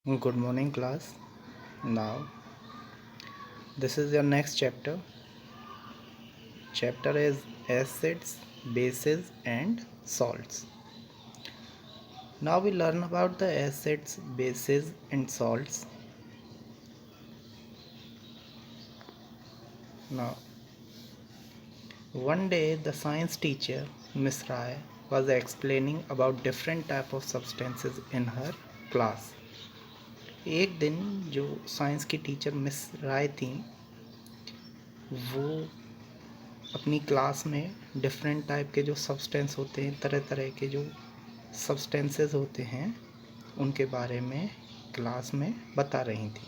Good morning, class. Now, this is your next chapter. Chapter is acids, bases, and salts. Now, we learn about the acids, bases, and salts. Now, one day the science teacher, Miss Rai, was explaining about different type of substances in her class. एक दिन जो science की teacher miss राय थी वो अपनी class में different type के जो सब्सटेंस होते हैं, तरह तरह के जो सब्सटेंसेस होते हैं, उनके बारे में क्लास में बता रही थी.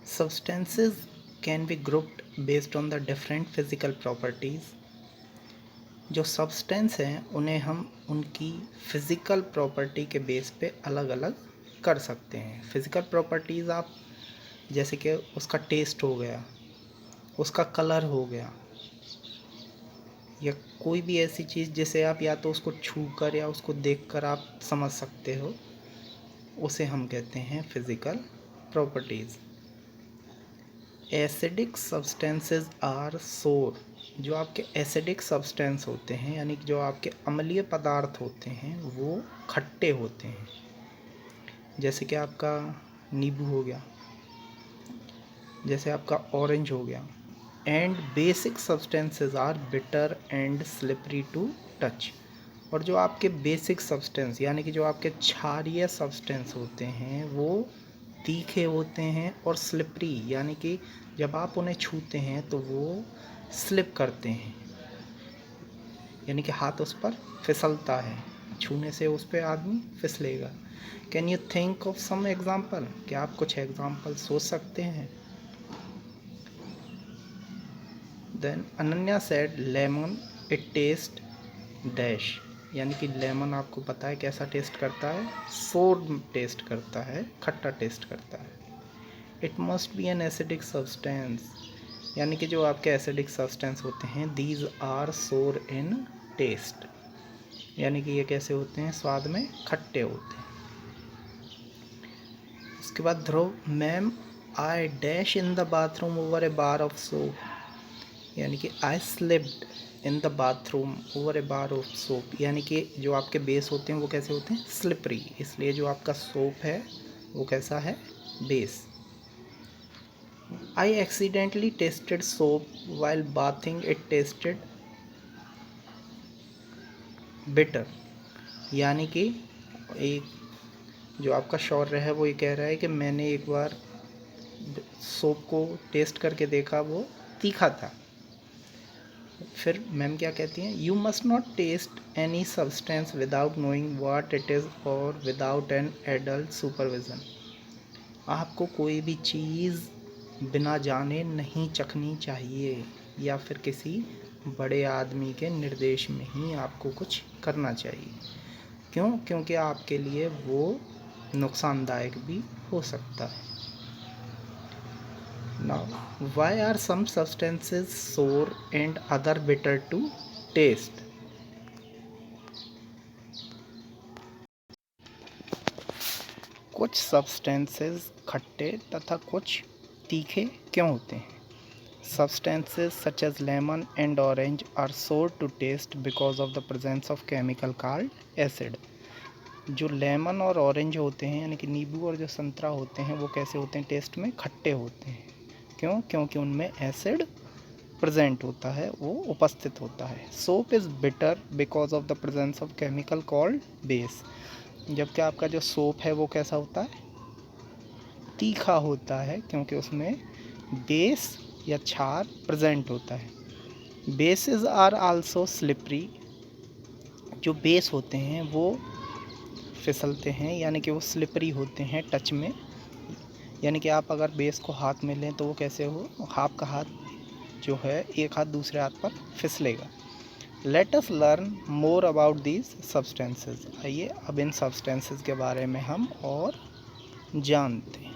Substances can be grouped based on the different physical properties. जो सब्सटेंस हैं उन्हें हम उनकी फ़िज़िकल प्रॉपर्टी के बेस पे अलग अलग कर सकते हैं. फ़िज़िकल प्रॉपर्टीज़ आप जैसे कि उसका टेस्ट हो गया, उसका कलर हो गया, या कोई भी ऐसी चीज़ जिसे आप या तो उसको छूकर या उसको देखकर आप समझ सकते हो, उसे हम कहते हैं physical properties. Acidic substances are sour. जो आपके एसिडिक सब्सटेंस होते हैं यानी कि जो आपके अम्लीय पदार्थ होते हैं वो खट्टे होते हैं. जैसे कि आपका नींबू हो गया, जैसे आपका ऑरेंज हो गया. And basic substances are bitter and slippery to touch. और जो आपके बेसिक सब्सटेंस यानी कि जो आपके क्षारीय सब्सटेंस होते हैं वो तीखे होते हैं और स्लिपरी यानी कि जब आप उन्हें छूते हैं तो वो स्लिप करते हैं, यानी कि हाथ उस पर फिसलता है, छूने से उस पर आदमी फिसलेगा. Can you think of some example? क्या आप कुछ एग्जाम्पल सोच सकते हैं? Then Ananya said lemon it taste dash. यानी कि लेमन आपको पता है कैसा टेस्ट करता है? सोर टेस्ट करता है, खट्टा टेस्ट करता है. It must be an acidic substance. यानी कि जो आपके एसिडिक सब्सटेंस होते हैं दीज आर सोर इन टेस्ट. यानी कि ये कैसे होते हैं? स्वाद में खट्टे होते हैं. उसके बाद Dhruv, ma'am I dash in the bathroom over a bar of soap. यानी कि I slipped in the bathroom over a bar of soap. यानी कि जो आपके बेस होते हैं वो कैसे होते हैं? स्लिपरी. इसलिए जो आपका सोप है वो कैसा है? Base. I accidentally tasted soap while bathing. It tasted bitter. यानी कि एक जो आपका शौर्य है वो ये कह रहा है कि मैंने एक बार सोप को टेस्ट करके देखा, वो तीखा था. फिर मैम क्या कहती हैं? You must not taste any substance without knowing what it is और विदाउट एन एडल्ट सुपरविज़न. आपको कोई भी चीज़ बिना जाने नहीं चखनी चाहिए या फिर किसी बड़े आदमी के निर्देश में ही आपको कुछ करना चाहिए. क्यों? क्योंकि आपके लिए वो नुकसानदायक भी हो सकता है. Now why are some substances sour and other bitter to taste? कुछ सब्सटेंसेस खट्टे तथा कुछ तीखे क्यों होते हैं? Substances such as lemon and orange are sour to taste because of the presence of chemical called acid. जो लेमन और ऑरेंज होते हैं यानी कि नींबू और जो संतरा होते हैं वो कैसे होते हैं? टेस्ट में खट्टे होते हैं. क्यों? क्योंकि उनमें एसिड प्रेजेंट होता है, वो उपस्थित होता है. Soap is bitter because of the presence of chemical called base. जबकि आपका जो सोप है वो कैसा होता है? तीखा होता है क्योंकि उसमें बेस या क्षार प्रेजेंट होता है. Bases are also slippery. जो बेस होते हैं वो फिसलते हैं यानी कि वो स्लिपरी होते हैं टच में. यानी कि आप अगर बेस को हाथ में लें तो वो कैसे हो? आपका हाथ जो है एक हाथ दूसरे हाथ पर फिसलेगा. Let us learn more about these substances. आइए अब इन सब्सटेंसेस के बारे में हम और जानते हैं.